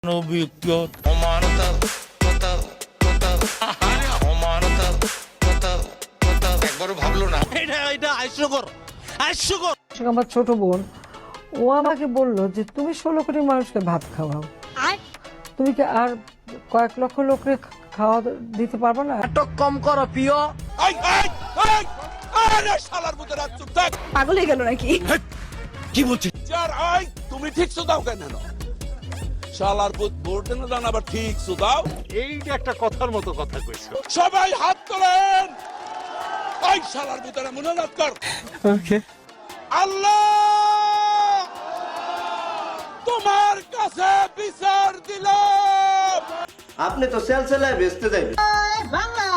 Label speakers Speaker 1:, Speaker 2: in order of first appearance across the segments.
Speaker 1: অভিজ্ঞ একবারও ভাবলো না এটা হাস্যকর।
Speaker 2: আমার ছোট বোন ও আমাকে বললো যে তুমি 16 কোটি মানুষকে ভাত খাওয়াও, তুমি কি আর কয়েক লক্ষ লোককে খাওয়া দিতে পারবে না?
Speaker 3: কম করো প্রিয়।
Speaker 4: পাগল হয়ে গেল নাকি?
Speaker 1: কি বলছিস?
Speaker 5: তুমি ঠিক দাও কেন? শালার পুত ভোট না আবার ঠিক দাও।
Speaker 6: এইটা একটা কথার মতো কথা কইছো।
Speaker 5: সবাই হাত তোলেন। এই শালার পুতেরা মুনাজাত কর।
Speaker 2: ওকে
Speaker 5: আল্লাহ তোমার কাছে বিচার দিলাম।
Speaker 3: আপনি তো সেলসেলায় বেচতে যাবেন।
Speaker 7: বাংলা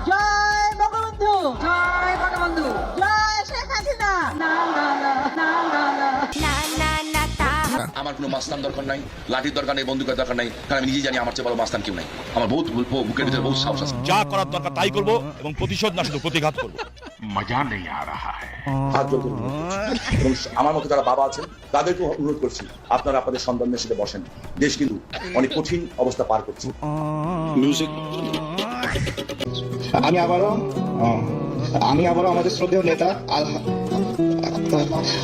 Speaker 7: জয় বঙ্গবন্ধু, জয় বঙ্গবন্ধু, জয় শেখ হাসিনা। না না না না না না।
Speaker 8: আমার কোনো মাস্তান দরকার নাই, লাঠির দরকার নেই, বন্দুকের দরকার নাই, কারণ আমি নিজেই জানি আমার চেয়ে বড় মাস্তান কেউ নাই। আমার বহুত বুকের ভিতরে বহুত সাহস আছে।
Speaker 1: যা করার দরকার তাই করবো এবং প্রতিশোধ না শুধু প্রতিঘাত করবো।
Speaker 6: মজা নেই আ রাহা হ্যায়।
Speaker 8: এবং আমার মতো যারা বাবা আছেন তাদেরকে অনুরোধ করছি, আপনারা আপনাদের সন্তানদের সাথে বসেন। দেশ কিন্তু অনেক কঠিন অবস্থা পার করছে। মিউজিক।
Speaker 9: আমি আবারও আমাদের শ্রদ্ধেয় নেতা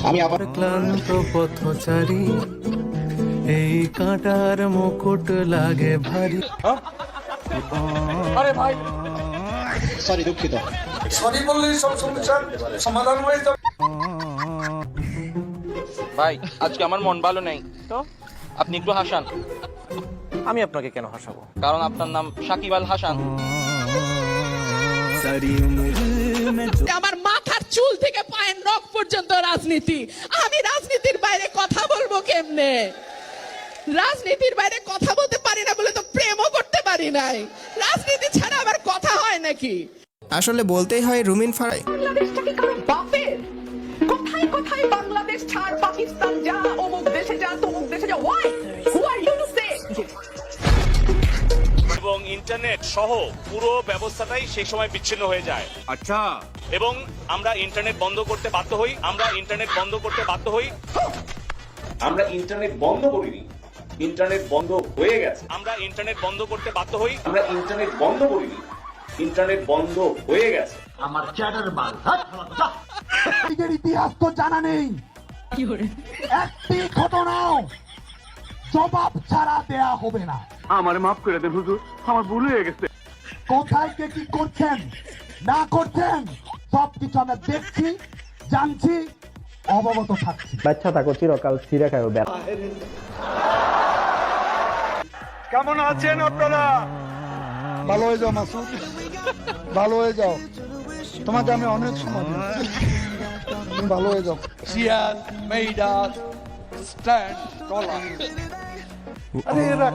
Speaker 9: আমি আবার
Speaker 10: ক্লান্ত পথচারী, এই কাঁটার মুকুট লাগে ভারী।
Speaker 3: আরে ভাই
Speaker 9: সরি, দুঃখিত।
Speaker 3: সরি বললেই সব সমস্যার সমাধান হয়ে যাবে।
Speaker 11: ভাই আজকে আমার মন ভালো নেই, তো আপনি একটু হাসান।
Speaker 3: আমি আপনাকে কেন হাসাবো?
Speaker 11: কারণ আপনার নাম সাকিব আল হাসান।
Speaker 7: আমার মাথার চুল থেকে পায়ের নখ পর্যন্ত রাজনীতি। আমি রাজনীতির বাইরে কথা বলবো কেমনে? রাজনীতির বাইরে কথা বলতে পারি না বলে তো প্রেমও করতে পারি নাই। রাজনীতি ছাড়া আবার কথা হয় নাকি?
Speaker 10: আসলে বলতেই হয় রুমিন ফারাই।
Speaker 7: বাংলাদেশটা কি কারো বাপের? কোথায় কোথায় বাংলাদেশ ছাড়, পাকিস্তান যা, অমুক দেশে যা, তমুক দেশে যা। Why? Who are you to say?
Speaker 6: এবং ইন্টারনেট সহ পুরো ব্যবস্থাটাই সেই সময় বিচ্ছিন্ন হয়ে যায়।
Speaker 5: আচ্ছা,
Speaker 6: এবং আমরা ইন্টারনেট বন্ধ করতে বাধ্য হই। আমরা ইন্টারনেট বন্ধ করিনি, ইন্টারনেট বন্ধ হয়ে গেছে। আমরা ইন্টারনেট বন্ধ করতে বাধ্য হই। আমরা ইন্টারনেট বন্ধ করিনি, ইন্টারনেট বন্ধ হয়ে গেছে।
Speaker 3: আমার চ্যাটার বাল। এর ইতিহাস তো জানা নেই।
Speaker 7: কি করে?
Speaker 3: একটি ঘটনাও জবাব ছাড়া দেয়া হবে না।
Speaker 6: আমার মাফ করে দেন হুজুর, আমার ভুল হয়ে গেছে।
Speaker 3: কোথায় কে কি করছেন না করছেন সবকিছু আমরা দেখছি, জানছি, অবগত থাকছি।
Speaker 9: বাচ্চা থাকো, চিরকাল ছিঁড়ে খাও।
Speaker 6: কেমন আছেন আপনারা?
Speaker 3: ভালো হয়ে যাও মাসুদ, ভালো হয়ে যাও। তোমাকে আমি অনেক সময় দিয়েছি, তুমি ভালো হয়ে যাও।
Speaker 5: she has made us stand taller.
Speaker 3: আরে এরা